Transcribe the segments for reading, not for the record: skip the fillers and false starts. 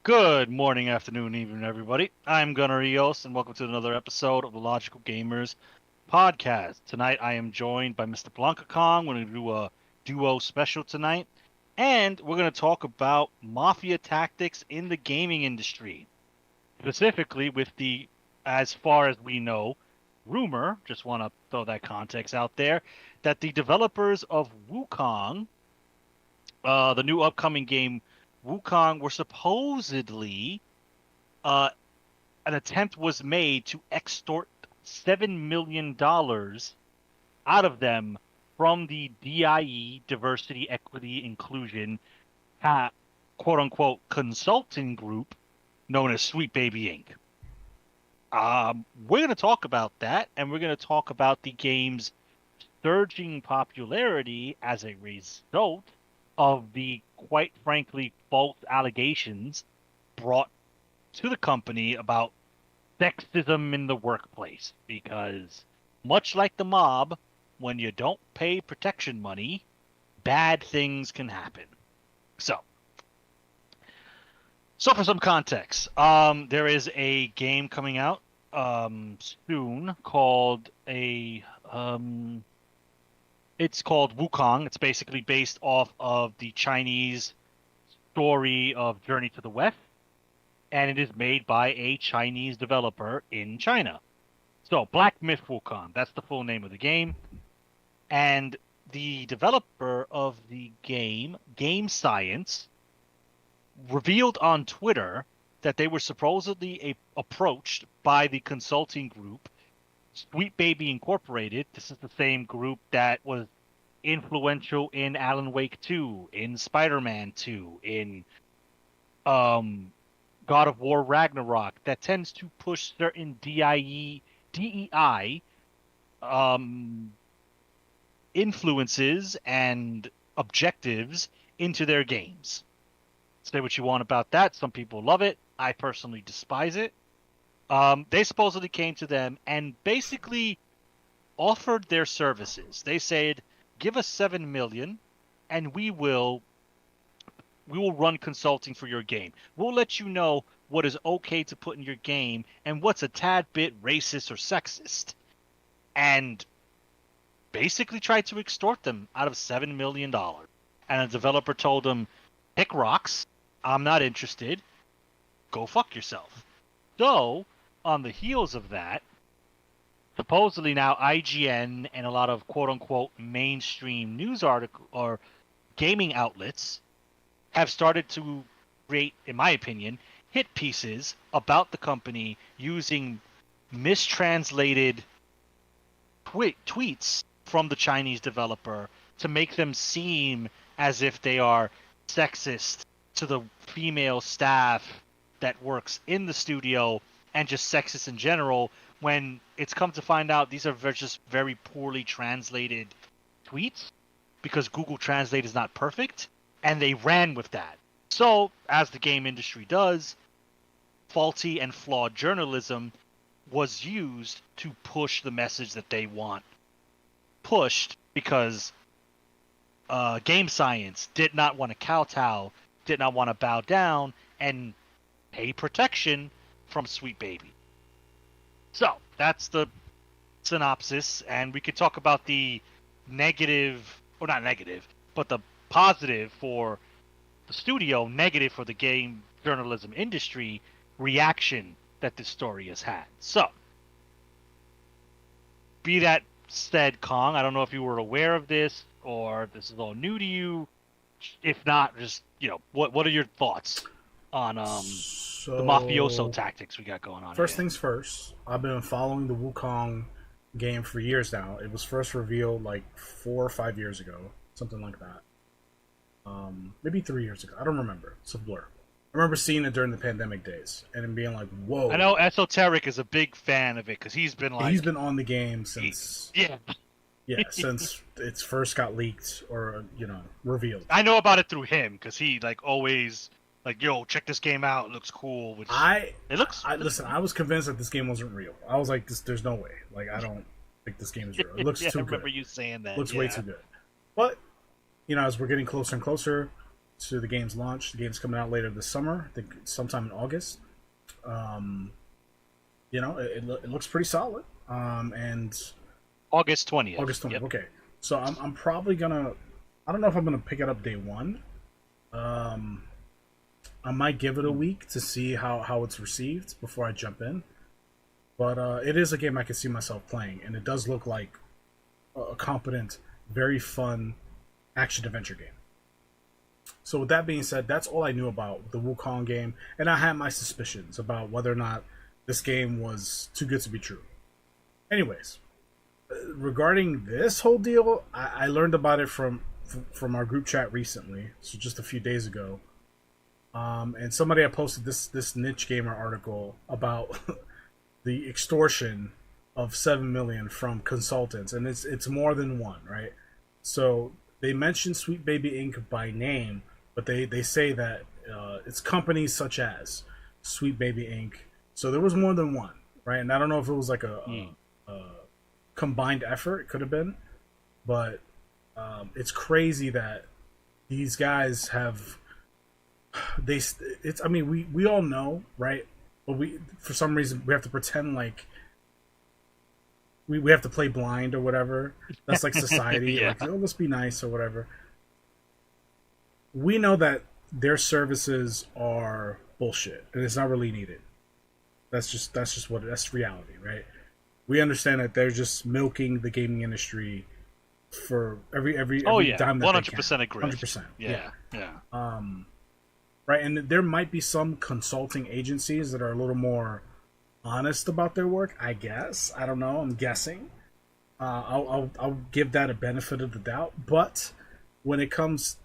Good morning, afternoon, evening, everybody. I'm Gunnar Eos, and welcome to another episode of the Logical Gamers podcast. Tonight, I am joined by Mr. BlankaKong. We're going to do a duo special tonight, and we're going to talk about mafia tactics in the gaming industry, specifically with the, as far as we know, rumor. Just want to throw that context out there that the developers of Wukong, the new upcoming game Wukong, were supposedly an attempt was made to extort $7 million out of them from the DIE, Diversity, Equity, Inclusion, quote unquote, consulting group known as Sweet Baby Inc. We're going to talk about that, and we're going to talk about the game's surging popularity as a result of the, quite frankly, false allegations brought to the company about sexism in the workplace. Because, much like the mob, when you don't pay protection money, bad things can happen. So for some context, there is a game coming out soon called it's called Wukong. It's basically based off of the Chinese story of Journey to the West, and it is made by a Chinese developer in China. So, Black Myth Wukong, that's the full name of the game. And the developer of the game, Game Science, revealed on Twitter that they were supposedly approached by the consulting group Sweet Baby Incorporated. This is the same group that was influential in Alan Wake 2, in Spider-Man 2, in God of War Ragnarok, that tends to push certain DEI influences and objectives into their games. Say what you want about that. Some people love it. I personally despise it. They supposedly came to them and basically offered their services. They said, "Give us $7 million, and we will run consulting for your game. We'll let you know what is okay to put in your game and what's a tad bit racist or sexist." And basically tried to extort them out of $7 million. And a developer told them, "Pick rocks. I'm not interested. Go fuck yourself." So, on the heels of that, supposedly now IGN and a lot of quote-unquote mainstream news article or gaming outlets have started to create, in my opinion, hit pieces about the company using mistranslated tweets from the Chinese developer to make them seem as if they are sexist to the female staff that works in the studio and just sexist in general, when it's come to find out these are just very poorly translated tweets because Google Translate is not perfect, and they ran with that. So, as the game industry does, faulty and flawed journalism was used to push the message that they want pushed, because Game Science did not want to kowtow, did not want to bow down, and pay protection from Sweet Baby. So, that's the synopsis, and we could talk about the negative, or not negative, but the positive for the studio, negative for the game journalism industry reaction that this story has had. So, be that said, Kong, I don't know if you were aware of this or if this is all new to you. If not, just, what are your thoughts on the mafioso tactics we got going on First here? things first, I've been following the Wukong game for years now. It was first revealed like 4 or 5 years ago, something like that. Maybe 3 years ago. I don't remember. It's a blur. I remember seeing it during the pandemic days and then being like, "Whoa!" I know Esoteric is a big fan of it because he's been on the game since since it's first got leaked or revealed. I know about it through him because he always yo, check this game out. It looks cool. Listen, I was convinced that this game wasn't real. I was like, there's no way. I don't think this game is real. It looks too good. I remember you saying that. Looks way too good. But as we're getting closer and closer, to the game's launch. The game's coming out later this summer, I think sometime in August. Um, it looks pretty solid. And August 20th. August 20th. Yep. Okay, so I'm probably gonna. I don't know if I'm gonna pick it up day one. Um, I might give it a week to see how it's received before I jump in. But it is a game I can see myself playing, and it does look like a competent, very fun action adventure game. So with that being said, that's all I knew about the Wukong game, and I had my suspicions about whether or not this game was too good to be true. Anyways, regarding this whole deal, I learned about it from our group chat recently, so just a few days ago. And somebody had posted this niche gamer article about the extortion of 7 million from consultants, and it's more than one, right? So they mentioned Sweet Baby Inc. by name, but they say that it's companies such as Sweet Baby Inc. So there was more than one, right? And I don't know if it was like a combined effort. It could have been, but it's crazy that these guys have it's. I mean, we all know, right? But we, for some reason, we have to pretend like we have to play blind or whatever. That's like society. Yeah. Like, oh, let's be nice or whatever. We know that their services are bullshit and it's not really needed. That's just that's reality, right? We understand that they're just milking the gaming industry for every dime that 100% agree. 100%. Yeah. Right, and there might be some consulting agencies that are a little more honest about their work. I guess I don't know. I'm guessing. I'll give that a benefit of the doubt. But when it comes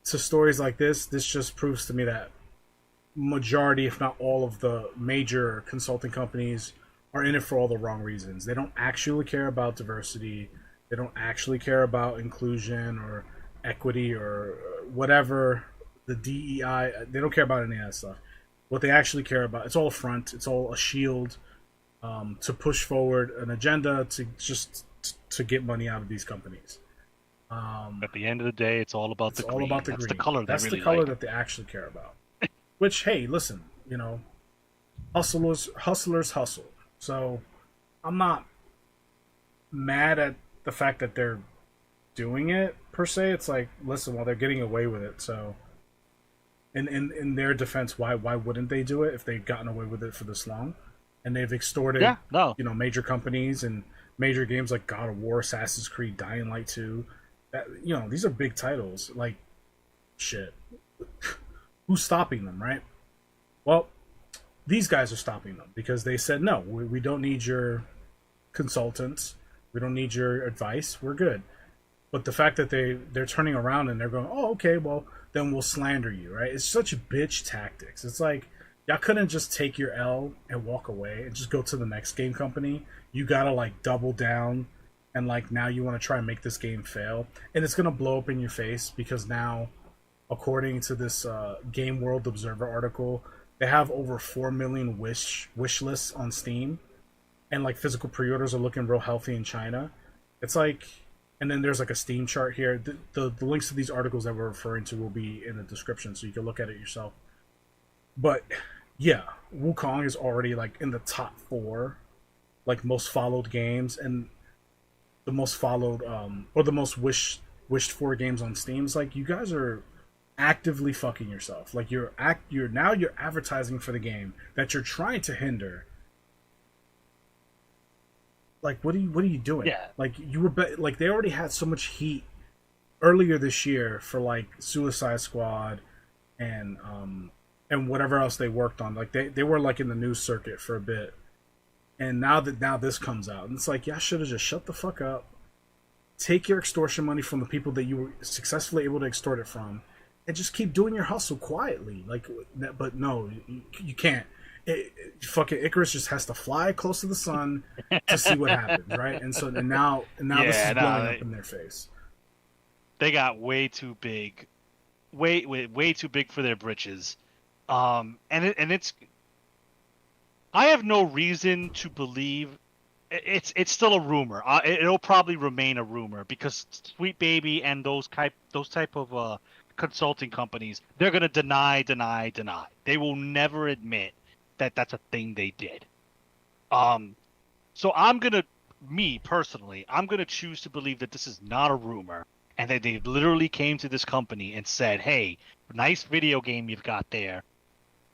to stories like this just proves to me that majority, if not all, of the major consulting companies are in it for all the wrong reasons. They don't actually care about diversity. They don't actually care about inclusion or equity or whatever. The DEI, they don't care about any of that stuff. What they actually care about, it's all a front, it's all a shield to push forward an agenda to get money out of these companies. At the end of the day, it's all about the green. All about the That's green. the color That's they the really color like. that they actually care about. Which, hey, listen, hustlers hustle. So I'm not mad at the fact that they're doing it per se. It's like, listen, well, they're getting away with it, so in their defense, why wouldn't they do it if they've gotten away with it for this long? And they've extorted major companies and major games like God of War, Assassin's Creed, Dying Light 2. That, these are big titles. Like, shit. Who's stopping them, right? Well, these guys are stopping them because they said, no, we don't need your consultants. We don't need your advice. We're good. But the fact that they're turning around and they're going, oh, okay, well, then we'll slander you, right? It's such bitch tactics. It's like, y'all couldn't just take your L and walk away and just go to the next game company. You gotta, like, double down and, like, now you want to try and make this game fail. And it's gonna blow up in your face because now, according to this Game World Observer article, they have over 4 million wish lists on Steam. And, like, physical pre-orders are looking real healthy in China. It's like... And then there's like a Steam chart here. The links to these articles that we're referring to will be in the description, so you can look at it yourself. But yeah, Wukong is already like in the top 4, like most followed games, and the most followed or the most wished for games on Steam. It's like, you guys are actively fucking yourself. Like you're advertising for the game that you're trying to hinder. Like, what are you doing? Yeah. Like, like, they already had so much heat earlier this year for, like, Suicide Squad and whatever else they worked on. Like, they were, like, in the news circuit for a bit. And now this comes out. And it's like, y'all should have just shut the fuck up. Take your extortion money from the people that you were successfully able to extort it from. And just keep doing your hustle quietly. Like, but no, you can't. Fucking Icarus just has to fly close to the sun to see what happens, right? And now this is blowing up in their face. They got way too big, way too big for their britches, and it's. I have no reason to believe it's still a rumor. It'll probably remain a rumor because Sweet Baby and those type of consulting companies, they're going to deny. They will never admit that that's a thing they did. So me personally, I'm going to choose to believe that this is not a rumor and that they literally came to this company and said, hey, nice video game you've got there.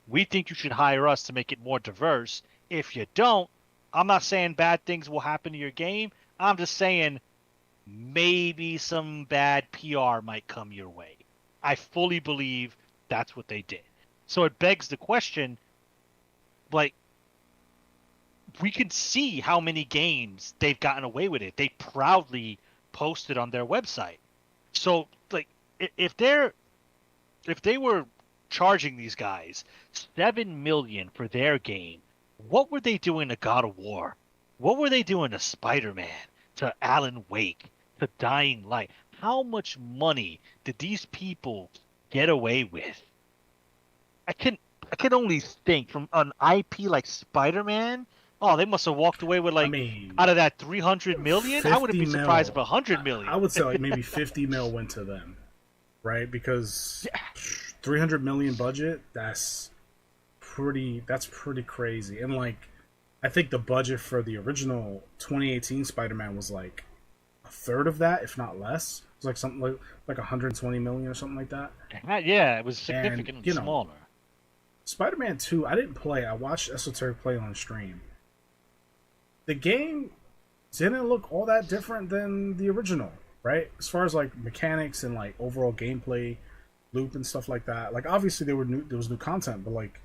We think you should hire us to make it more diverse. If you don't, I'm not saying bad things will happen to your game. I'm just saying maybe some bad PR might come your way. I fully believe that's what they did. So it begs the question, like, we can see how many games they've gotten away with it. They proudly posted on their website. So, like, if they were charging these guys $7 million for their game, what were they doing to God of War? What were they doing to Spider-Man, to Alan Wake, to Dying Light? How much money did these people get away with? I can only think from an IP like Spider-Man. Oh, they must have walked away with I like mean, out of that 300 million. I wouldn't 50 be surprised if mil. 100 million. I would say like maybe 50 mil went to them, right? Because Yeah. 300 million budget, that's pretty crazy. And like, I think the budget for the original 2018 Spider-Man was like a third of that, if not less. It was like something like 120 million or something like that. Yeah, it was And significantly smaller. Spider-Man 2, I didn't play. I watched Esoteric play on stream. The game didn't look all that different than the original, right? As far as like mechanics and like overall gameplay loop and stuff like that. Like obviously there was new content, but like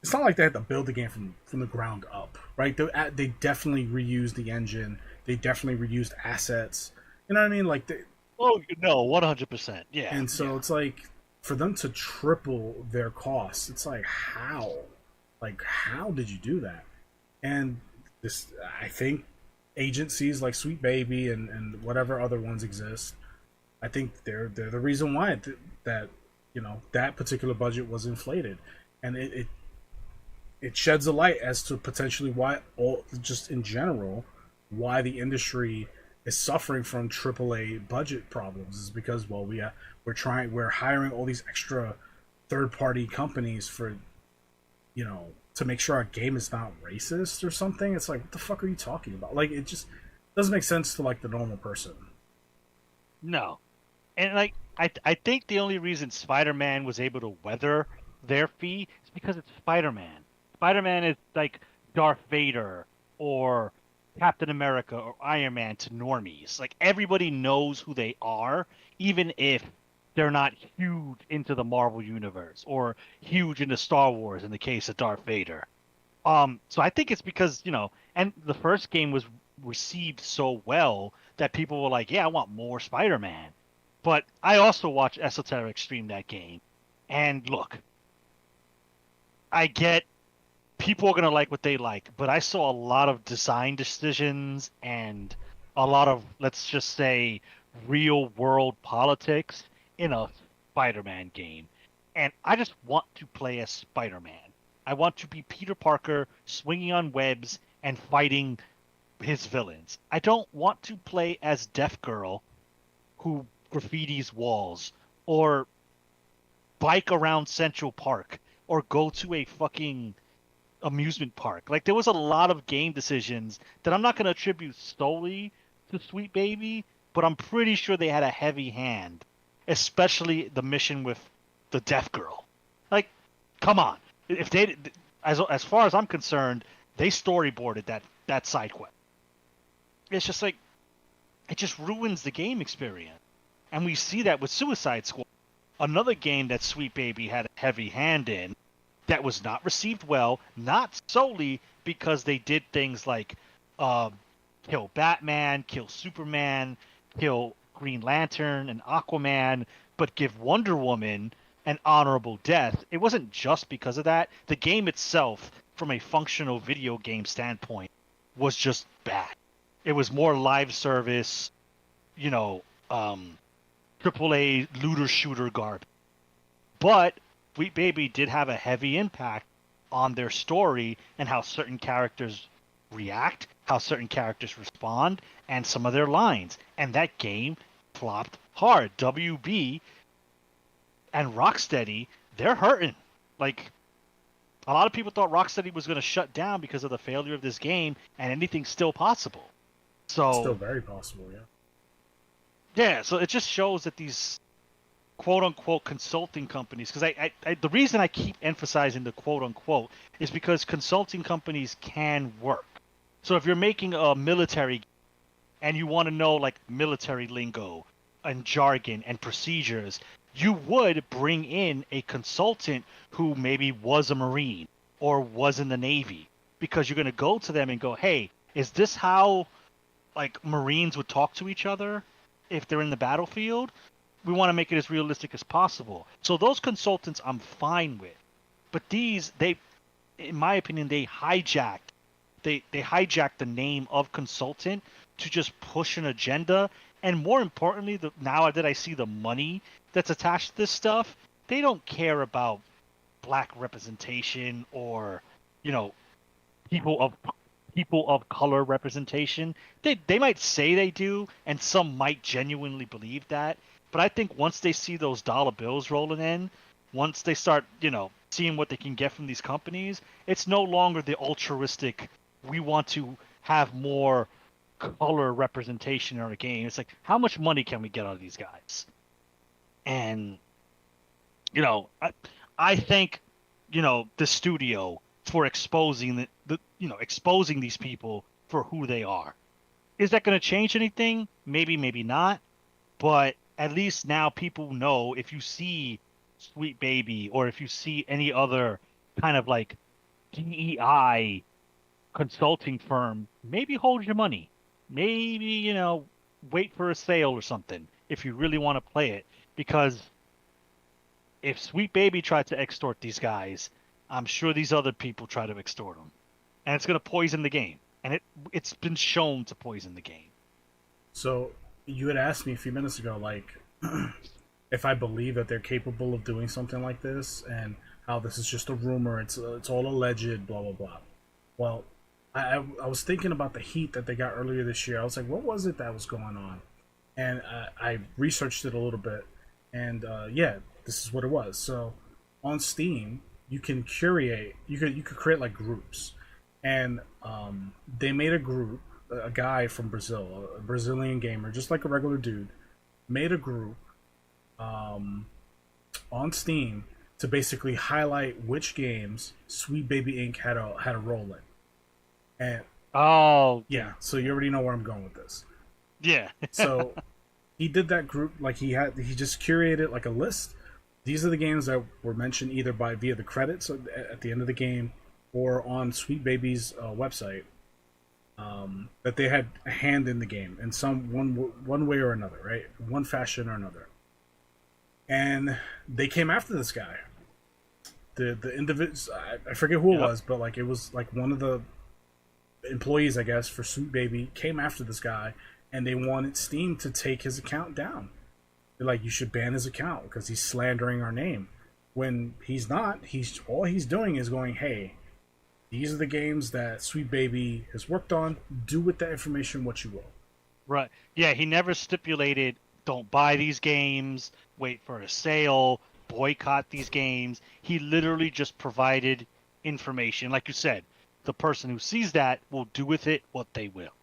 it's not like they had to build the game from the ground up, right? They definitely reused the engine. They definitely reused assets. You know what I mean? Like Oh no, 100%. Yeah. and so Yeah. it's like for them to triple their costs, it's like how? Like how did you do that? And this I think agencies like Sweet Baby and whatever other ones exist, I think they're the reason why that that particular budget was inflated, and it sheds a light as to potentially why all just in general why the industry is suffering from AAA budget problems is because we're hiring all these extra third party companies for to make sure our game is not racist or something. It's like, what the fuck are you talking about? Like, it just doesn't make sense to like the normal person. No. And like I think the only reason Spider-Man was able to weather their fee is because it's Spider-Man. Spider-Man is like Darth Vader or Captain America or Iron Man to normies. Like everybody knows who they are, even if they're not huge into the Marvel universe or huge into Star Wars in the case of Darth Vader. So I think it's because, and the first game was received so well that people were like, yeah, I want more Spider-Man. But I also watched Esoteric stream that game. And look, I get people are going to like what they like, but I saw a lot of design decisions and a lot of, let's just say, real world politics in a Spider-Man game. And I just want to play as Spider-Man. I want to be Peter Parker swinging on webs and fighting his villains. I don't want to play as Deaf Girl who graffitis walls or bike around Central Park or go to a fucking amusement park. Like there was a lot of game decisions that I'm not going to attribute solely to Sweet Baby, but I'm pretty sure they had a heavy hand, especially the mission with the deaf girl. Like, come on. If they, as far as I'm concerned, they storyboarded that side quest. It's just like it just ruins the game experience, and we see that with Suicide Squad, another game that Sweet Baby had a heavy hand in, that was not received well, not solely because they did things like kill Batman, kill Superman, kill Green Lantern and Aquaman, but give Wonder Woman an honorable death. It wasn't just because of that. The game itself, from a functional video game standpoint, was just bad. It was more live service, AAA looter shooter garbage. But Sweet Baby did have a heavy impact on their story and how certain characters react, how certain characters respond, and some of their lines. And that game flopped hard. WB And Rocksteady, they're hurting. Like, a lot of people thought Rocksteady was going to shut down because of the failure of this game, and anything's still possible. Still So, very possible, yeah. yeah, so it just shows that these quote unquote consulting companies, because the reason I keep emphasizing the quote unquote is because consulting companies can work. So if you're making a military and you want to know like military lingo and jargon and procedures, you would bring in a consultant who maybe was a Marine or was in the Navy, because you're going to go to them and go, hey, is this how like Marines would talk to each other if they're in the battlefield? We want to make it as realistic as possible. So those consultants I'm fine with. But these, they, in my opinion, they hijacked the name of consultant to just push an agenda. And more importantly, now that I see the money that's attached to this stuff, they don't care about black representation or, you know, people of people of color representation. They might say they do, and some might genuinely believe that. But I think once they see those dollar bills rolling in, once they start, seeing what they can get from these companies, it's no longer the altruistic. We want to have more color representation in our game. It's like, how much money can we get out of these guys? And I think the studio for exposing exposing these people for who they are. Is that going to change anything? Maybe, maybe not. But at least now people know, if you see Sweet Baby or if you see any other kind of like DEI consulting firm, maybe hold your money. Maybe, wait for a sale or something if you really want to play it. Because if Sweet Baby tried to extort these guys, I'm sure these other people try to extort them. And it's going to poison the game. And it's been shown to poison the game. So you had asked me a few minutes ago, like, if I believe that they're capable of doing something like this, and how this is just a rumor, it's all alleged, blah blah blah. Well, I was thinking about the heat that they got earlier this year. I was like, what was it that was going on? And I researched it a little bit, and yeah, this is what it was. So on Steam, you can curate, you could create like groups, and they made a group. A guy from Brazil, a Brazilian gamer, just like a regular dude, made a group on Steam to basically highlight which games Sweet Baby Inc. had a role in. And oh yeah, so you already know where I'm going with this. Yeah. So he did that group, like he just curated like a list. These are the games that were mentioned either via the credits at the end of the game or on Sweet Baby's website. That they had a hand in the game in one way or another, right? One fashion or another. And they came after this guy. The individual, I forget who it was, but like it was like one of the employees, I guess, for Sweet Baby came after this guy, and they wanted Steam to take his account down. They're like, you should ban his account because he's slandering our name. When he's not, all he's doing is going, hey, these are the games that Sweet Baby has worked on. Do with that information what you will. Right. Yeah, he never stipulated, don't buy these games, wait for a sale, boycott these games. He literally just provided information. Like you said, the person who sees that will do with it what they will.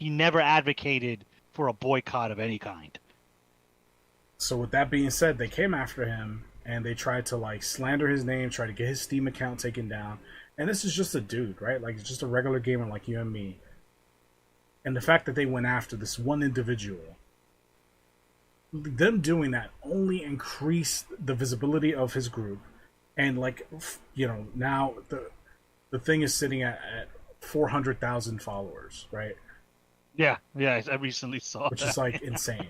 He never advocated for a boycott of any kind. So with that being said, they came after him and they tried to like slander his name, try to get his Steam account taken down. And this is just a dude, right? Like, it's just a regular gamer like you and me. And the fact that they went after this one individual, them doing that only increased the visibility of his group. And, like, now the thing is sitting at 400,000 followers, right? Yeah, I recently saw Which that. is, like, insane.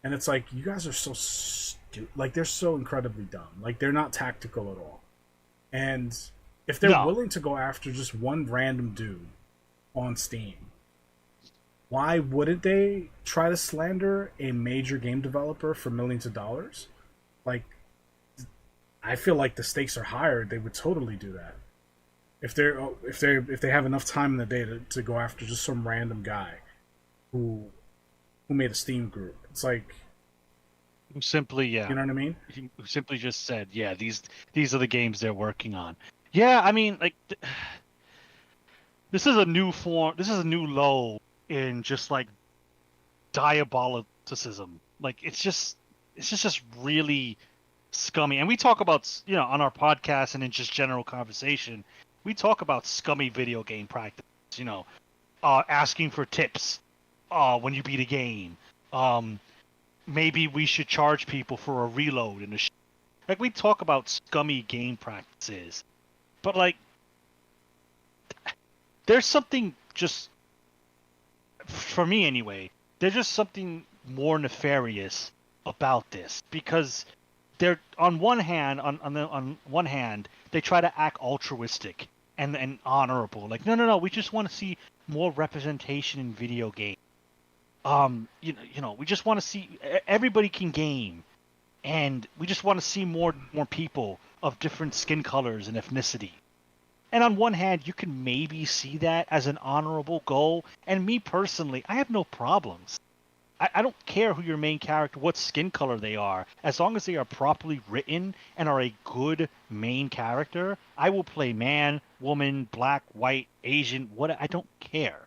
And it's like, you guys are so stupid. Like, they're so incredibly dumb. Like, they're not tactical at all. And if they're willing to go after just one random dude on Steam, why wouldn't they try to slander a major game developer for millions of dollars? Like, I feel like the stakes are higher. They would totally do that if they have enough time in the day to go after just some random guy who made a Steam group. It's like, Who simply, You yeah, know what I mean? who simply just said, yeah, these are the games they're working on. Yeah, I mean, like this is a new form. This is a new low in just like diabolicism. Like it's just really scummy. And we talk about, on our podcast and in just general conversation, we talk about scummy video game practice. You know, asking for tips when you beat a game. Um, Maybe we should charge people for a reload in a like we talk about scummy game practices, but like there's something just for me anyway. There's just something more nefarious about this because they're on one hand on one hand they try to act altruistic and honorable, like no, we just want to see more representation in video games. We just want to see everybody can game, and we just want to see more people of different skin colors and ethnicity. And on one hand, you can maybe see that as an honorable goal. And me personally, I have no problems. I don't care who your main character, what skin color they are, as long as they are properly written and are a good main character. I will play man, woman, black, white, Asian, what I don't care.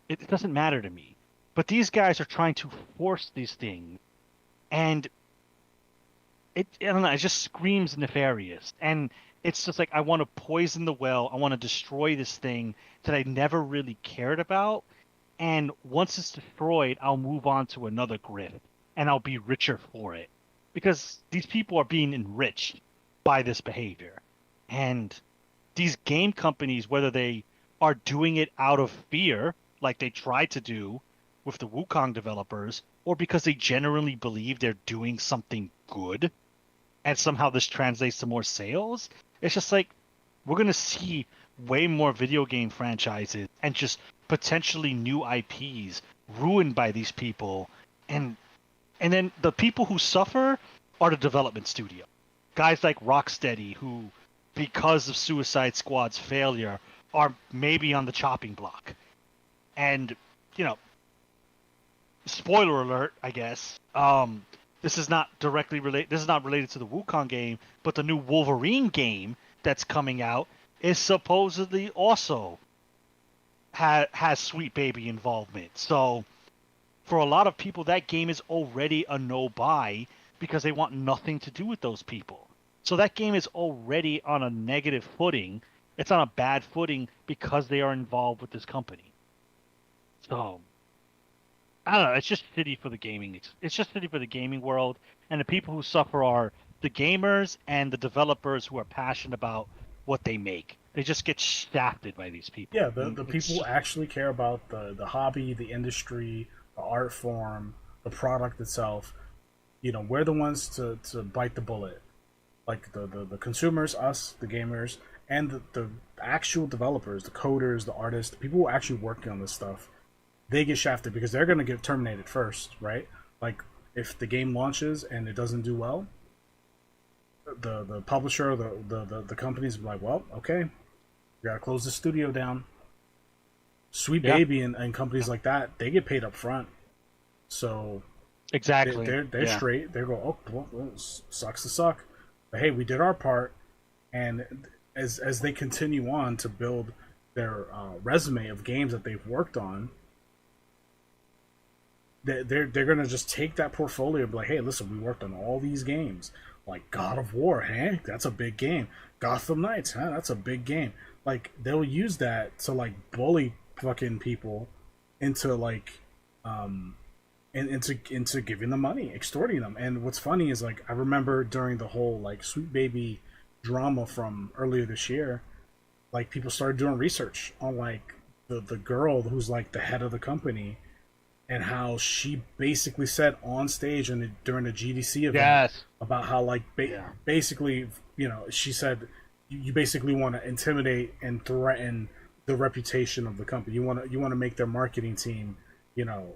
It doesn't matter to me. But these guys are trying to force these things, and I don't know, it just screams nefarious. And it's just like I want to poison the well. I want to destroy this thing that I never really cared about. And once it's destroyed, I'll move on to another grid and I'll be richer for it. Because these people are being enriched by this behavior. And these game companies, whether they are doing it out of fear, like they tried to do with the Wukong developers, or because they genuinely believe they're doing something good, and somehow this translates to more sales, it's just like we're going to see way more video game franchises and just potentially new IPs ruined by these people. And then the people who suffer are the development studio. Guys like Rocksteady, who, because of Suicide Squad's failure, are maybe on the chopping block. And, you know, spoiler alert, I guess. This is not directly related. This is not related to the Wukong game, but the new Wolverine game that's coming out is supposedly also has Sweet Baby involvement. So for a lot of people, that game is already a no buy because they want nothing to do with those people. So that game is already on a negative footing. It's on a bad footing because they are involved with this company. So I don't know. It's just shitty for the gaming. It's just shitty for the gaming world, and the people who suffer are the gamers and the developers who are passionate about what they make. They just get shafted by these people. Yeah, the people who actually care about the hobby, the industry, the art form, the product itself. You know, we're the ones to bite the bullet. Like the consumers, us, the gamers, and the actual developers, the coders, the artists, the people who are actually working on this stuff, they get shafted because they're going to get terminated first, right? Like, if the game launches and it doesn't do well, the publisher, the companies be like, well, okay, we got to close the studio down. Sweet Yeah, Baby and companies like that, they get paid up front. So exactly. they're Yeah, straight. They go, oh, well, sucks to suck. But hey, we did our part. And as they continue on to build their resume of games that they've worked on, they're gonna just take that portfolio and be like, hey, listen, we worked on all these games, like God of War, hey, that's a big game. Gotham Knights, huh, that's a big game. Like, they'll use that to like bully fucking people into like into giving them money, extorting them. And what's funny is, like, I remember during the whole like Sweet Baby drama from earlier this year, like, people started doing research on like the girl who's like the head of the company, and how she basically said on stage and during the GDC event yes, about how, like, yeah, basically, you know, she said you basically want to intimidate and threaten the reputation of the company. You want to make their marketing team, you know,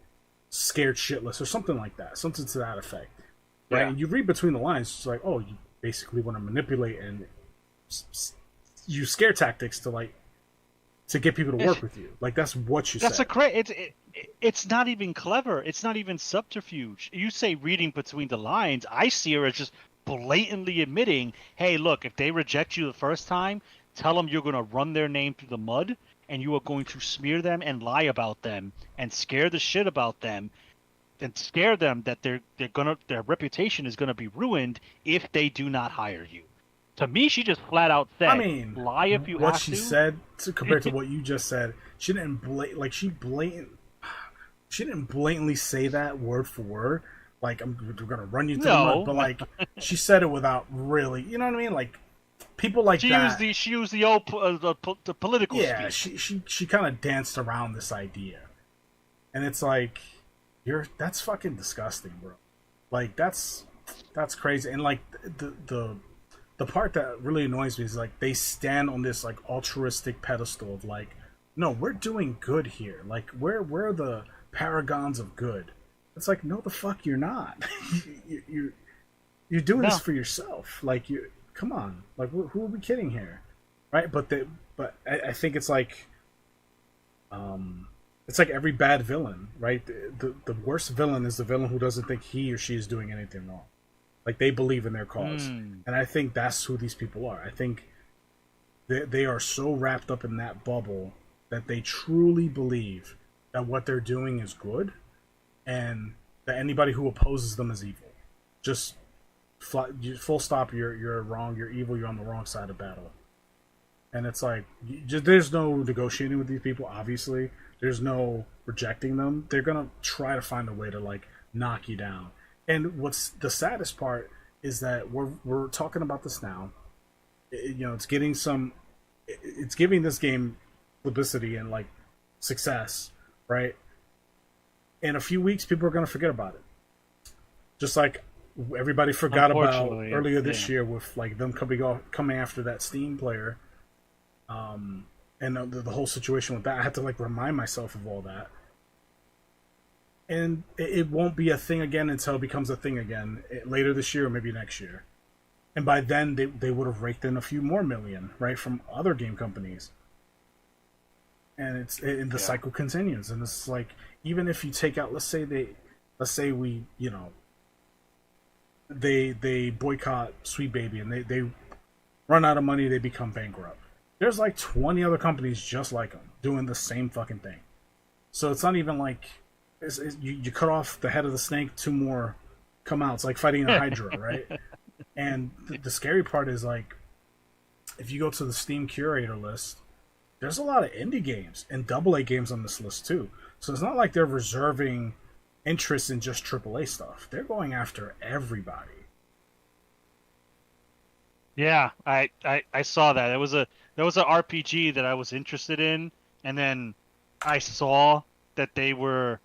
scared shitless or something like that, something to that effect, right? yeah, And you read between the lines, it's like, oh, you basically want to manipulate and use scare tactics to get people to work with you. Like that's what you That's said. it's not even clever. It's not even subterfuge. You say reading between the lines. I see her as just blatantly admitting, hey, look, if they reject you the first time, tell them you're going to run their name through the mud and you are going to smear them and lie about them and scare the shit about them and scare them that their reputation is gonna be ruined if they do not hire you. To me, she just flat out said, I mean, lie if you what have she to. said compared to what you just said, she didn't she didn't blatantly say that word for word. Like we're gonna run you through the mud, No, but like she said it without really, you know what I mean? Like people like that. she used the old the political Yeah, speak. she kind of danced around this idea, and it's like that's fucking disgusting, bro. Like that's crazy, and like the part that really annoys me is like they stand on this like altruistic pedestal of like, no, we're doing good here. Like we're the paragons of good. It's like, no, the fuck you're not. You're doing this for yourself. Like you, come on. Like who are we kidding here, right? But I think it's like every bad villain, right? The worst villain is the villain who doesn't think he or she is doing anything wrong. Like they believe in their cause, and I think that's who these people are. I think they are so wrapped up in that bubble that they truly believe that what they're doing is good, and that anybody who opposes them is evil. Just full stop. You're wrong. You're evil. You're on the wrong side of battle. And it's like there's no negotiating with these people. Obviously, there's no rejecting them. They're gonna try to find a way to like knock you down. And what's the saddest part is that we're talking about this now. It's giving this game publicity and like success, right? In a few weeks, people are going to forget about it. Just like everybody forgot about earlier this year with like them coming after that Steam player, and the whole situation with that. I had to like remind myself of all that. And it won't be a thing again until it becomes a thing again later this year or maybe next year. And by then, they would have raked in a few more million, right, from other game companies. And the cycle continues. And it's like, even if you take out, let's say we, they boycott Sweet Baby and they run out of money, they become bankrupt. There's like 20 other companies just like them doing the same fucking thing. So it's not even like... You cut off the head of the snake, two more come out. It's like fighting a Hydra, right? And the scary part is like, if you go to the Steam curator list, there's a lot of indie games and AA games on this list too. So it's not like they're reserving interest in just AAA stuff. They're going after everybody. Yeah, I saw that. There was an RPG that I was interested in, and then I saw that they were.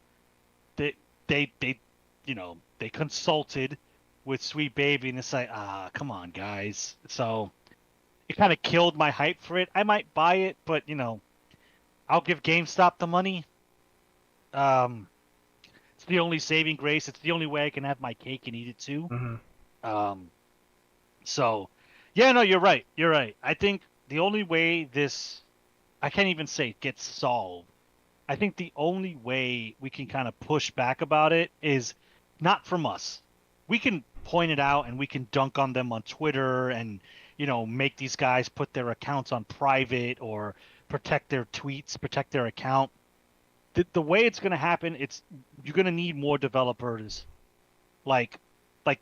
They they consulted with Sweet Baby, and it's like, come on, guys. So it kind of killed my hype for it. I might buy it, but I'll give GameStop the money. It's the only saving grace. It's the only way I can have my cake and eat it too. Mm-hmm. So yeah, no, you're right. You're right. I think the only way I can't even say gets solved. I think the only way we can kind of push back about it is not from us. We can point it out and we can dunk on them on Twitter and, make these guys put their accounts on private or protect their tweets, protect their account. The way it's going to happen, you're going to need more developers like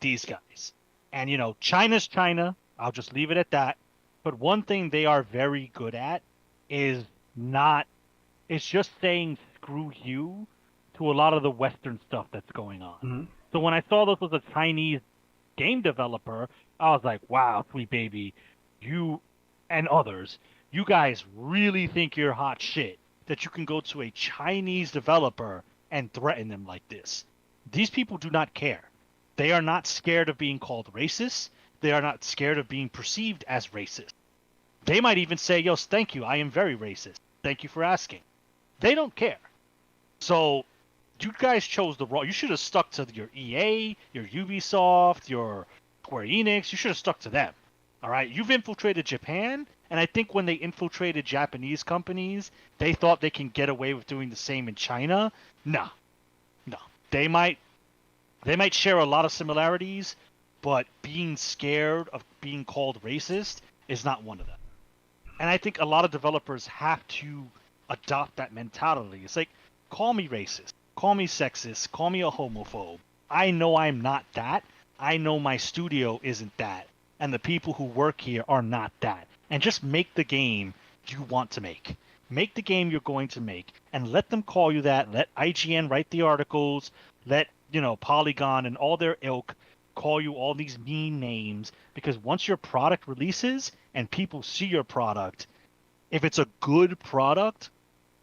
these guys. And, China's China. I'll just leave it at that. But one thing they are very good at is it's just saying screw you to a lot of the Western stuff that's going on. Mm-hmm. So when I saw this was a Chinese game developer, I was like, wow, Sweet Baby, you and others, you guys really think you're hot shit that you can go to a Chinese developer and threaten them like this. These people do not care. They are not scared of being called racist. They are not scared of being perceived as racist. They might even say, yo, thank you, I am very racist. Thank you for asking. They don't care. So you guys chose the wrong... You should have stuck to your EA, your Ubisoft, your Square Enix. You should have stuck to them. All right, you've infiltrated Japan, and I think when they infiltrated Japanese companies, they thought they can get away with doing the same in China. No, no. They might they might share a lot of similarities, but being scared of being called racist is not one of them. And I think a lot of developers have to adopt that mentality. It's like, call me racist, call me sexist, call me a homophobe. I know I'm not that. I know my studio isn't that. And the people who work here are not that. And just make the game you want to make. Make the game you're going to make and let them call you that. Let IGN write the articles. Let, Polygon and all their ilk call you all these mean names, because once your product releases and people see your product, if it's a good product,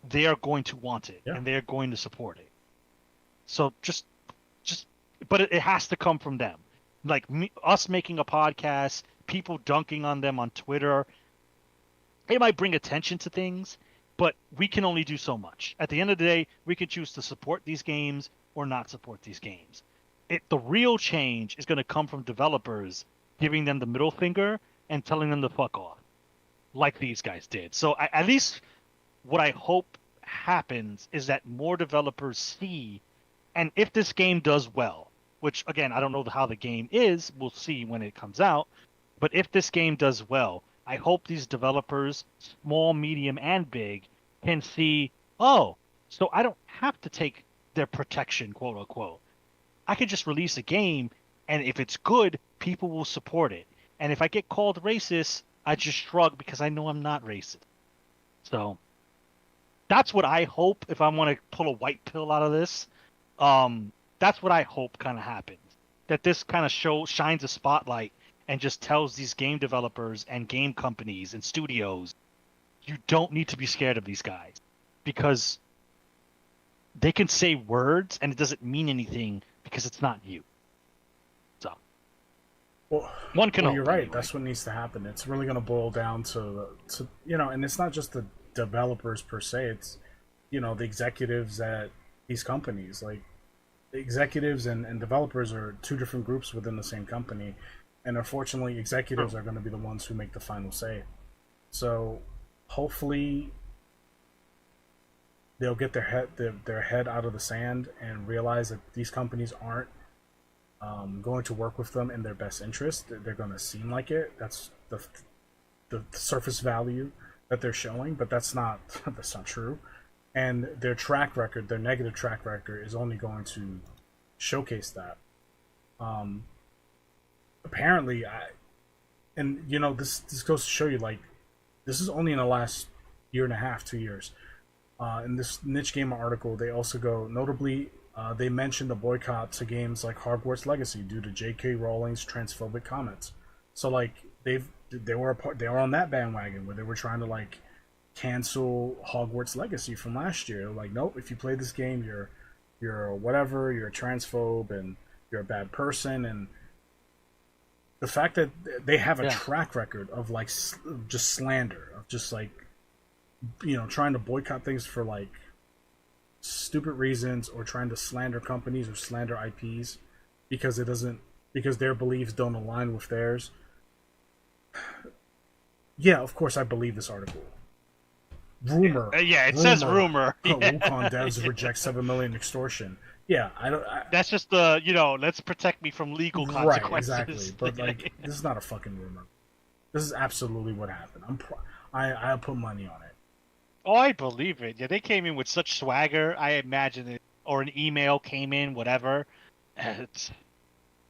they are going to want it and they're going to support it. So just but it has to come from them. Like us making a podcast, people dunking on them on Twitter, it might bring attention to things, but we can only do so much. At the end of the day, we can choose to support these games or not support these games. The real change is going to come from developers giving them the middle finger and telling them to fuck off, like these guys did. So at least what I hope happens is that more developers see, and if this game does well, which again, I don't know how the game is, we'll see when it comes out, but if this game does well, I hope these developers, small, medium, and big, can see, oh, so I don't have to take their protection, quote unquote. I could just release a game, and if it's good, people will support it. And if I get called racist, I just shrug because I know I'm not racist. So that's what I hope if I want to pull a white pill out of this. That's what I hope kind of happens. That this kind of shines a spotlight and just tells these game developers and game companies and studios, you don't need to be scared of these guys, because they can say words and it doesn't mean anything because it's not you. So, one can hope. You're right. Anyway. That's what needs to happen. It's really going to boil down to and it's not just the developers per se. It's the executives at these companies. Like, the executives and developers are two different groups within the same company, and unfortunately, executives are going to be the ones who make the final say. So, hopefully, they'll get their head out of the sand and realize that these companies aren't going to work with them in their best interest. They're going to seem like it. That's the surface value that they're showing, but that's not true. And their track record, their negative track record, is only going to showcase that. Apparently, this goes to show you, like, this is only in the last year and a half, 2 years. In this Niche Gamer article, they also go, notably, they mentioned the boycott to games like Hogwarts Legacy due to J.K. Rowling's transphobic comments. So, like, they were on that bandwagon where they were trying to, like, cancel Hogwarts Legacy from last year. Like, nope, if you play this game, you're whatever, you're a transphobe and you're a bad person. And the fact that they have a track record of, like, just slander, of just, like, trying to boycott things for, like, stupid reasons, or trying to slander companies or slander IPs because their beliefs don't align with theirs. Yeah, of course I believe this article. Rumor. It says rumor. Wukong devs reject 7 million extortion. Yeah, that's just the let's protect me from legal consequences. Right, exactly. But, like, this is not a fucking rumor. This is absolutely what happened. I put money on it. Oh, I believe it. Yeah, they came in with such swagger. I imagine it, or an email came in, whatever. This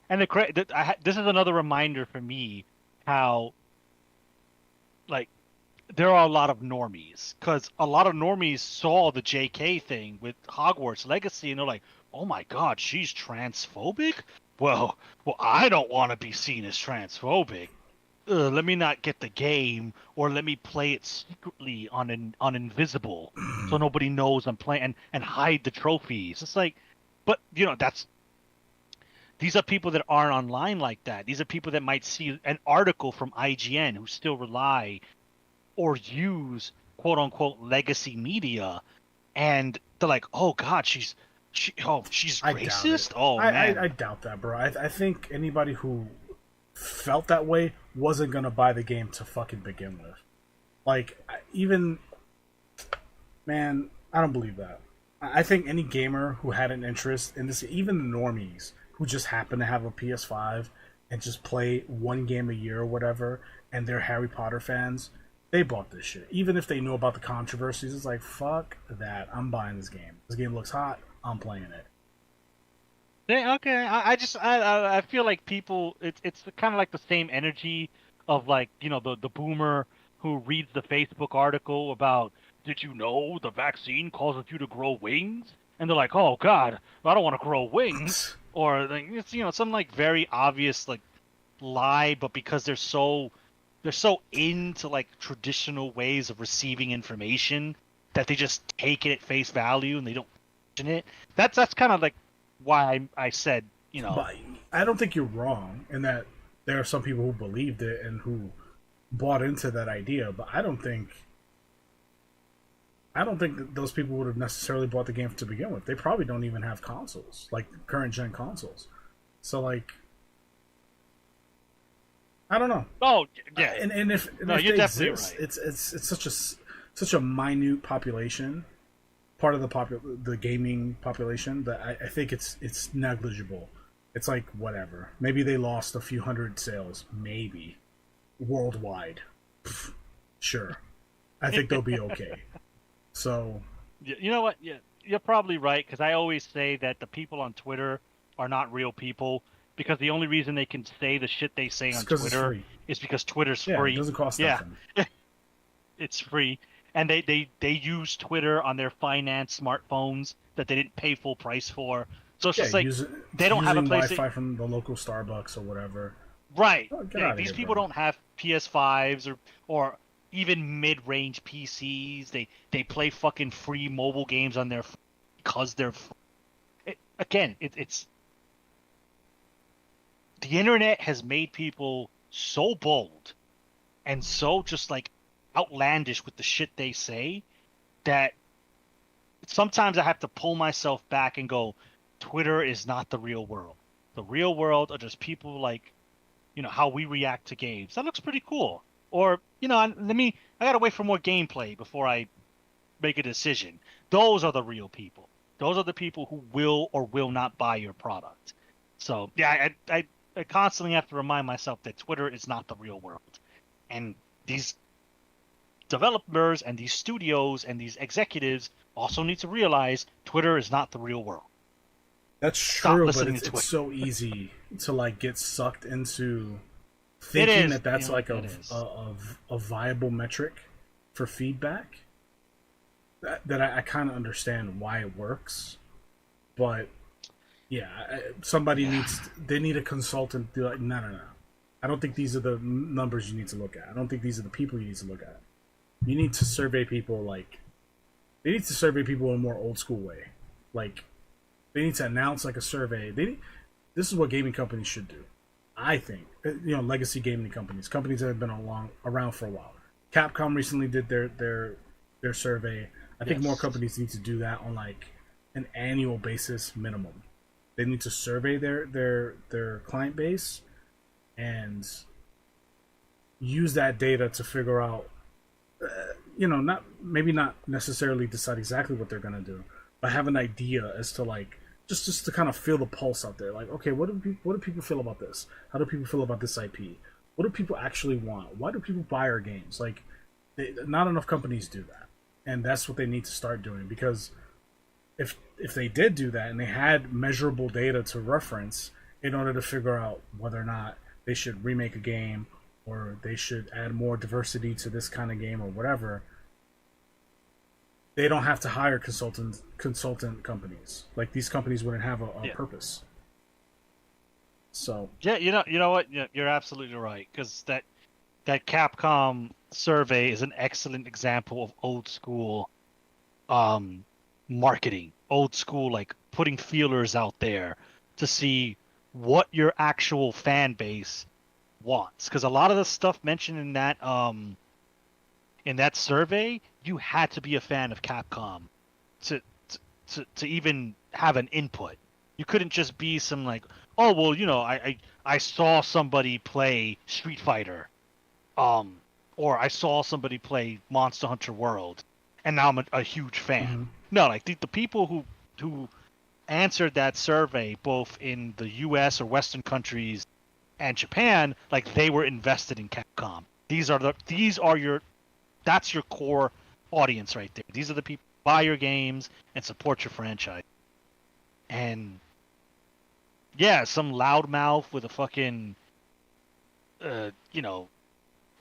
is another reminder for me how, like, there are a lot of normies, because a lot of normies saw the JK thing with Hogwarts Legacy and they're like, oh my god, she's transphobic? Well, I don't want to be seen as transphobic. Let me not get the game, or let me play it secretly on invisible so nobody knows I'm playing, and hide the trophies. It's like, but these are people that aren't online like that. These are people that might see an article from IGN who still rely or use quote unquote legacy media, and they're like, oh god, she's racist. I Man. doubt that, bro. I think anybody who felt that way wasn't gonna buy the game to fucking begin with. Like, even, man, I don't believe that. I think any gamer who had an interest in this, even the normies who just happen to have a PS5 and just play one game a year or whatever, and they're Harry Potter fans, they bought this shit. Even if they knew about the controversies, it's like, fuck that. I'm buying this game. This game looks hot. I'm playing it. Yeah, okay. I feel like people it's kind of like the same energy of like, the boomer who reads the Facebook article about, did you know the vaccine causes you to grow wings? And they're like, "Oh God, I don't want to grow wings." Or like it's some like very obvious like lie, but because they're so into like traditional ways of receiving information that they just take it at face value and they don't question it. That's kind of like why I said, But I don't think you're wrong in that there are some people who believed it and who bought into that idea. But I don't think that those people would have necessarily bought the game to begin with. They probably don't even have consoles, like current gen consoles. So like, I don't know. oh yeah, And if no, if you're they definitely exist, right. it's such a minute population, part of the gaming population, that I think it's negligible. It's like whatever. Maybe they lost a few hundred sales, maybe worldwide. Pff, sure, I think they'll be okay. So You know what? Yeah, you're probably right because I always say that the people on Twitter are not real people because the only reason they can say the shit they say it's on because it's Twitter free. is because Twitter's Yeah, it free. doesn't cost Yeah, nothing. it's free, and they use Twitter on their finance smartphones that they didn't pay full price for. So it's Yeah, just like they don't have a using place to, Wi-Fi from the local Starbucks or whatever. right. Oh, get Yeah, out of these here, people bro. don't have PS5s or even mid-range PCs. They play fucking free mobile games on their because they're again, it's the internet has made people so bold and so just like outlandish with the shit they say that sometimes I have to pull myself back and go, Twitter is not the real world. The real world are just people like, how we react to games. That looks pretty cool. Or, I gotta wait for more gameplay before I make a decision. Those are the real people. Those are the people who will or will not buy your product. So yeah, I constantly have to remind myself that Twitter is not the real world, and these developers and these studios and these executives also need to realize Twitter is not the real world. That's Stop true, but listening to it's Twitter. so easy to like get sucked into It thinking is, that that's like it is. a viable metric for feedback. That I kind of understand why it works, but yeah, somebody Yeah. needs, they need a consultant to be like, no, no, no. I don't think these are the numbers you need to look at. I don't think these are the people you need to look at. You need to survey people like, they need to survey people in a more old school way. Like, they need to announce like a survey. This is what gaming companies should do. I think, legacy gaming companies that have been around for a while. Capcom recently did their survey. I think more Yes. companies need to do that on like an annual basis minimum. They need to survey their client base and use that data to figure out, not necessarily decide exactly what they're gonna do, but have an idea as to like, just to kind of feel the pulse out there. Like, okay, what do people feel about this? How do people feel about this IP? What do people actually want? Why do people buy our games? Like, not enough companies do that, and that's what they need to start doing. Because if they did do that and they had measurable data to reference in order to figure out whether or not they should remake a game or they should add more diversity to this kind of game or whatever, they don't have to hire consultant companies. Like, these companies wouldn't have a Yeah. purpose. So Yeah, you know what? Yeah, you're absolutely right because that Capcom survey is an excellent example of old school um marketing, old school like putting feelers out there to see what your actual fan base wants. Because a lot of the stuff mentioned in that survey, you had to be a fan of Capcom to to even have an input. You couldn't just be some like, oh well, I saw somebody play Street Fighter, um, or I saw somebody play Monster Hunter World, and now I'm a huge fan. Mm-hmm. No, like the people who answered that survey, both in the U.S. or Western countries and Japan, like they were invested in Capcom. That's your core audience right there. These are the people who buy your games and support your franchise. And yeah, some loudmouth with a fucking, you know,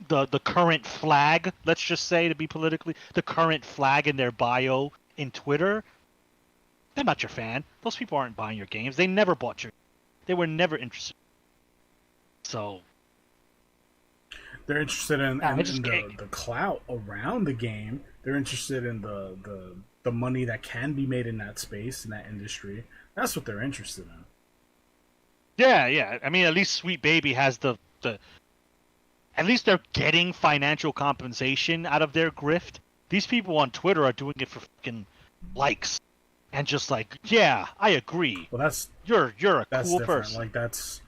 the current flag. Let's just say, to be politically, the current flag in their bio in Twitter. They're not your fan. Those people aren't buying your games. They never bought your. They were never interested. So They're interested in, I in, just in the clout around the game. They're interested in the money that can be made in that space, in that industry. That's what they're interested in. yeah. I mean, at least Sweet Baby has the. At least they're getting financial compensation out of their grift. These people on Twitter are doing it for fucking likes, and just like, yeah, I agree. Well, You're a that's cool different. person. Like that's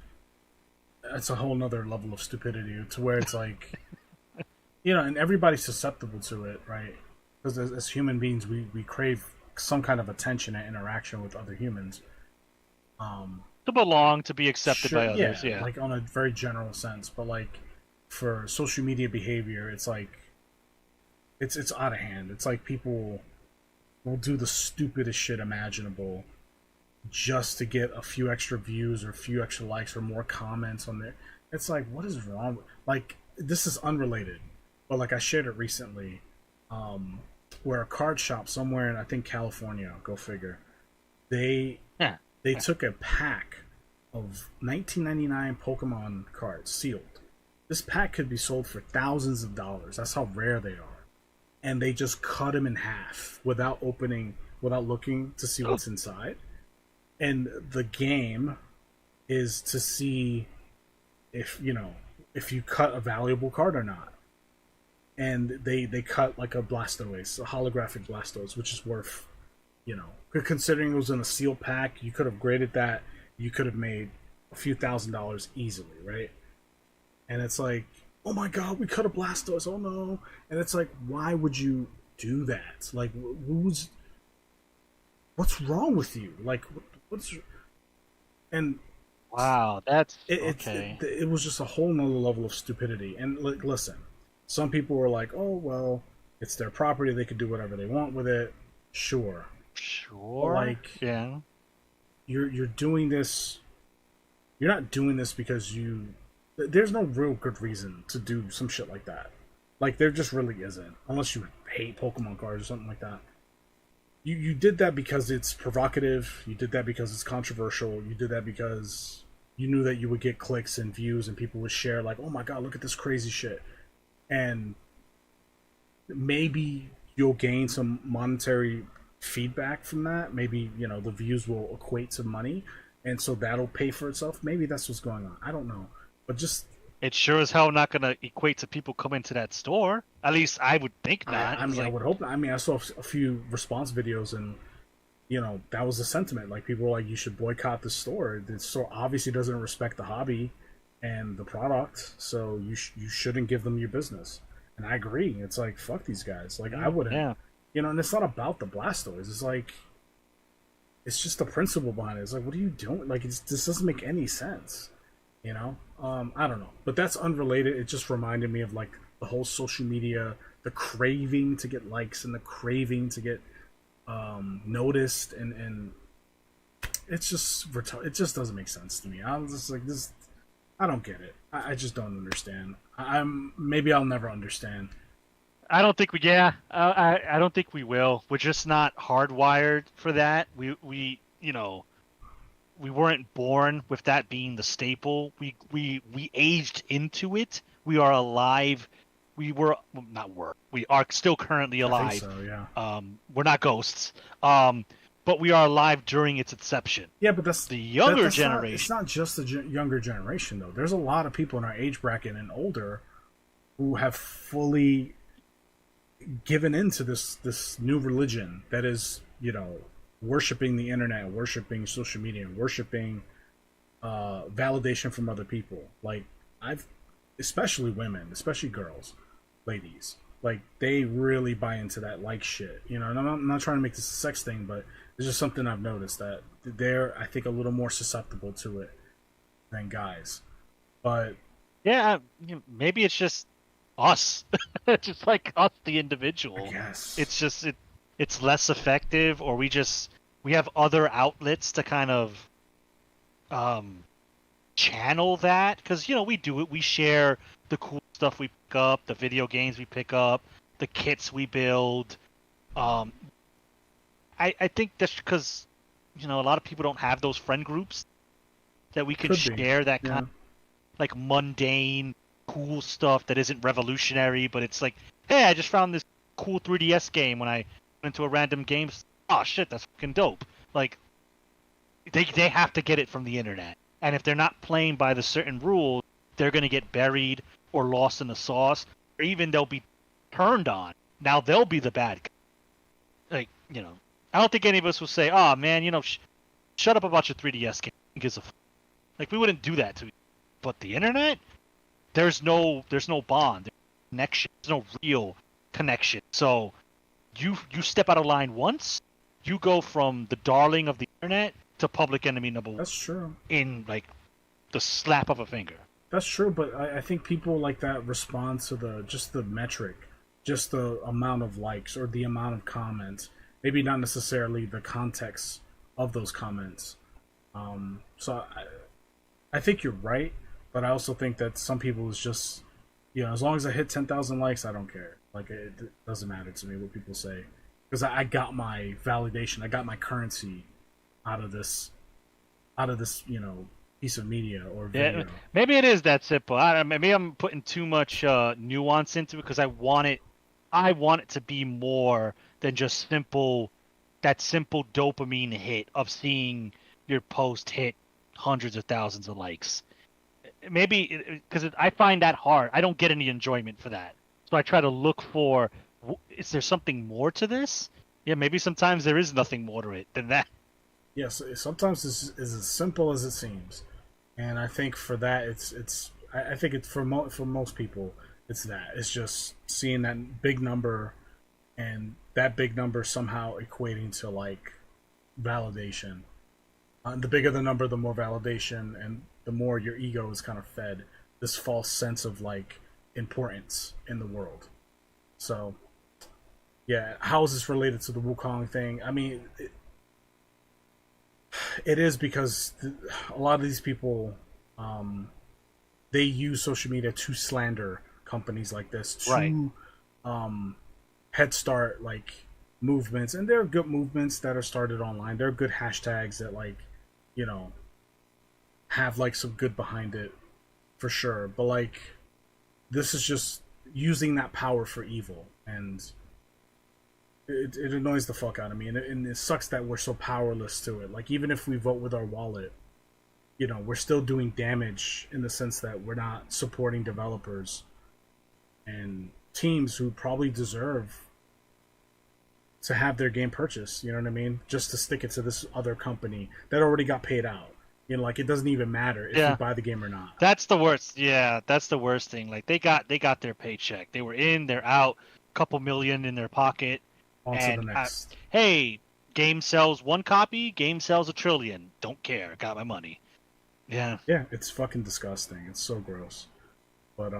a whole nother level of stupidity to where it's like, and everybody's susceptible to it, right? Because as human beings, we crave some kind of attention and interaction with other humans. To belong, to be accepted Sure, by others. yeah, Yeah. like on a very general sense, but like for social media behavior, it's like it's out of hand. It's like people will do the stupidest shit imaginable just to get a few extra views or a few extra likes or more comments on there. It's like, what is wrong with, like, this is unrelated, but like I shared it recently, where a card shop somewhere in, I think, California, go figure, they Yeah. they took a pack of 1999 Pokemon cards sealed. This pack could be sold for thousands of dollars. That's how rare they are. And they just cut them in half without opening, without looking to see what's inside. And the game is to see if you cut a valuable card or not. And they cut like a Blastoise, a holographic Blastoise, which is worth, considering it was in a sealed pack, you could have graded that, you could have made a few $1,000s easily, right? And it's like, oh my god, we cut a Blastoise, oh no. And it's like, why would you do that? Like, what's wrong with you? Like, what's and Wow, that's it, okay. it was just a whole nother level of stupidity. And like, listen, some people were like, oh well, it's their property, they could do whatever they want with it. Sure, but Sure. like, Yeah. you're doing this. You're not doing this because there's no real good reason to do some shit like that. Like, there just really isn't, unless you hate Pokemon cards or something like that. You did that because it's provocative. You did that because it's controversial. You did that because you knew that you would get clicks and views and people would share, like, oh my god, look at this crazy shit. And maybe you'll gain some monetary feedback from that. Maybe, the views will equate to money, and so that'll pay for itself. Maybe that's what's going on. I don't know. But just, It's sure as hell not going to equate to people coming to that store. At least I would think not. I mean, I would hope not. I mean, I saw a few response videos, and that was the sentiment. Like, people were like, you should boycott the store. The store obviously doesn't respect the hobby and the product, so you shouldn't give them your business. And I agree. It's like, fuck these guys. Like, I wouldn't. Yeah. And it's not about the Blastoise. It's like, it's just the principle behind it. It's like, what are you doing? Like, this doesn't make any sense. I don't know. But that's unrelated. It just reminded me of, like, the whole social media, the craving to get likes and the craving to get noticed, and it's just it just doesn't make sense to me. I'm just like, this. I don't get it. I just don't understand. Maybe I'll never understand. I don't think we. Yeah. I don't think we will. We're just not hardwired for that. We we weren't born with that being the staple. We aged into it. We are alive. We were not were. We are still currently alive. I think so, yeah. We're not ghosts. But we are alive during its inception. Yeah, but that's the younger that's generation. It's not just the younger generation, though. There's a lot of people in our age bracket and older who have fully given into this new religion that is, worshiping the internet, worshiping social media, worshiping validation from other people. Like I've, especially women, especially girls, ladies, like they really buy into that like shit. You know, and I'm not trying to make this a sex thing, but it's just something I've noticed that they're, I think, a little more susceptible to it than guys. But Yeah, maybe it's just us, just like us, the I individual. guess It's just it's less effective, or we have other outlets to kind of um channel that because we do it. We share the cool stuff we pick up, the video games we pick up, the kits we build. Um, I think that's because a lot of people don't have those friend groups that we can could be. share that kind Yeah, of like mundane, cool stuff that isn't revolutionary, but it's like, hey, I just found this cool 3DS game when I went into a random game. Oh shit, that's fucking dope. Like they have to get it from the internet, and if they're not playing by the certain rules, they're gonna get buried or lost in the sauce, or even they'll be turned on. Now they'll be the bad guy. Like I don't think any of us will say, oh man, shut up about your 3DS game. Who gives a like we wouldn't do that to you. But the internet, there's no bond, there's no connection, there's no real connection. So you step out of line once, you go from the darling of the internet to public enemy number one that's true. in like the slap of a finger. That's true, but I think people like that respond to the just the metric, just the amount of likes or the amount of comments. Maybe not necessarily the context of those comments. So I think you're right, but I also think that some people is just, as long as I hit 10,000 likes, I don't care. Like it doesn't matter to me what people say, because I got my validation, I got my currency out of this, piece of media or Yeah, video. maybe it is that simple. Maybe I'm putting too much nuance into it because I want it to be more than just that simple dopamine hit of seeing your post hit hundreds of thousands of likes. Maybe because I find that hard. I don't get any enjoyment for that. So I try to look for, is there something more to this? Yeah, maybe sometimes there is nothing more to it than that. Yes, sometimes it's as simple as it seems, and I think for that, I think it's for most people, it's that it's just seeing that big number, and that big number somehow equating to like validation. The bigger the number, the more validation, and the more your ego is kind of fed this false sense of like importance in the world. So yeah, how is this related to the Wukong thing? I mean, it is because a lot of these people, um, they use social media to slander companies like this, Right. to um, head start like movements, and there are good movements that are started online. There are good hashtags that like, you know, have like some good behind it for sure. But like, this is just using that power for evil, and it annoys the fuck out of me, and it sucks that we're so powerless to it. Like even if we vote with our wallet, we're still doing damage in the sense that we're not supporting developers and teams who probably deserve to have their game purchased. You know what I mean? Just to stick it to this other company that already got paid out. Like it doesn't even matter if you Yeah. buy the game or not. That's the worst. Yeah, that's the worst thing. Like they got their paycheck. They were in, they're out, couple million in their pocket, On to the and next. hey, game sells one copy, game sells a trillion. Don't care. Got my money. Yeah. Yeah, it's fucking disgusting. It's so gross. But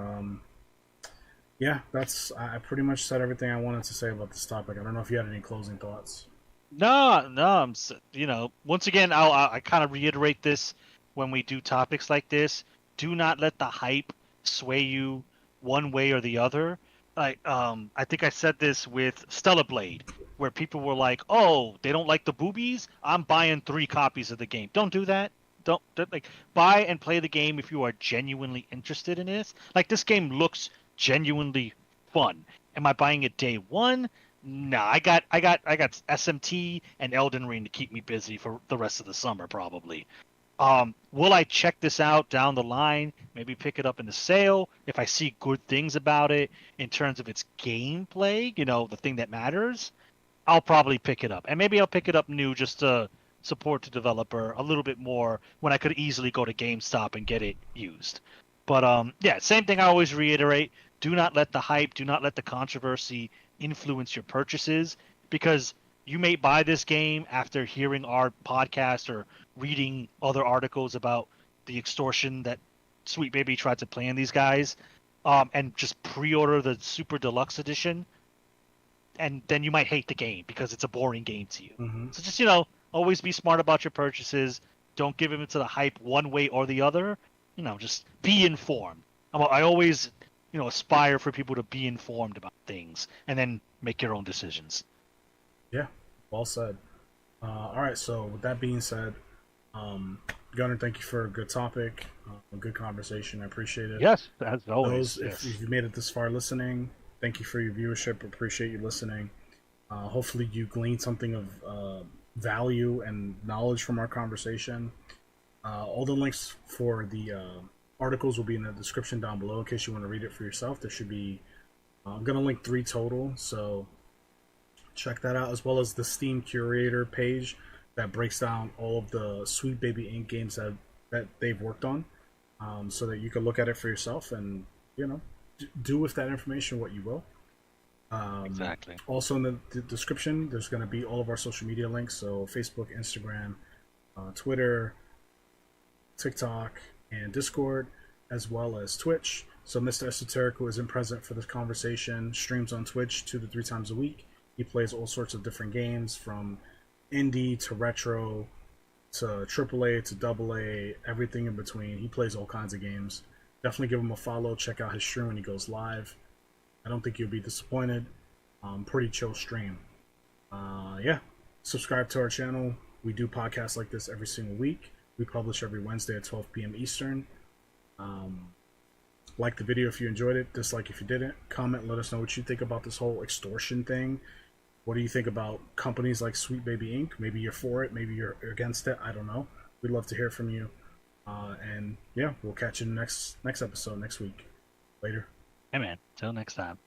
yeah, I pretty much said everything I wanted to say about this topic. I don't know if you had any closing thoughts. No, no. Once again, I kind of reiterate this when we do topics like this. Do not let the hype sway you one way or the other. I think I said this with Stellar Blade, where people were like, "Oh, they don't like the boobies. I'm buying 3 copies of the game." Don't do that. Don't like buy and play the game if you are genuinely interested in this. Like this game looks genuinely fun. Am I buying it day one? No, I got SMT and Elden Ring to keep me busy for the rest of the summer probably. Will I check this out down the line? Maybe pick it up in the sale if I see good things about it in terms of its gameplay, the thing that matters. I'll probably pick it up. And maybe I'll pick it up new just to support the developer a little bit more when I could easily go to GameStop and get it used. But yeah, same thing I always reiterate. Do not let the hype, do not let the controversy influence your purchases, because you may buy this game after hearing our podcast or reading other articles about the extortion that Sweet Baby tried to plan these guys, and just pre-order the Super Deluxe Edition, and then you might hate the game because it's a boring game to you. Mm-hmm. So just always be smart about your purchases. Don't give into the hype one way or the other. Just be informed. I always aspire for people to be informed about things and then make your own decisions. Yeah, well said. All right, so with that being said, Gunnar, thank you for a good topic, a good conversation. I appreciate it. Yes, as always. If you've made it this far listening, thank you for your viewership. Appreciate you listening. Hopefully, you gleaned something of value and knowledge from our conversation. All the links for the articles will be in the description down below in case you want to read it for yourself. There should be, I'm going to link 3 total, so check that out, as well as the Steam Curator page that breaks down all of the Sweet Baby Inc. games that they've worked on, so that you can look at it for yourself and, do with that information what you will. Exactly. Also in the description, there's going to be all of our social media links, so Facebook, Instagram, Twitter, TikTok, and Discord, as well as Twitch. So Mr. Esoteric, who isn't present for this conversation, streams on Twitch 2 to 3 times a week. He plays all sorts of different games, from indie to retro to AAA to AA, everything in between. He plays all kinds of games. Definitely give him a follow. Check out his stream when he goes live. I don't think you'll be disappointed. Pretty chill stream. Yeah, subscribe to our channel. We do podcasts like this every single week. We publish every Wednesday at 12 p.m. Eastern. Like the video if you enjoyed it. Dislike if you didn't. Comment, let us know what you think about this whole extortion thing. What do you think about companies like Sweet Baby Inc.? Maybe you're for it. Maybe you're against it. I don't know. We'd love to hear from you. And yeah, we'll catch you in the next episode next week. Later. Hey man, till next time.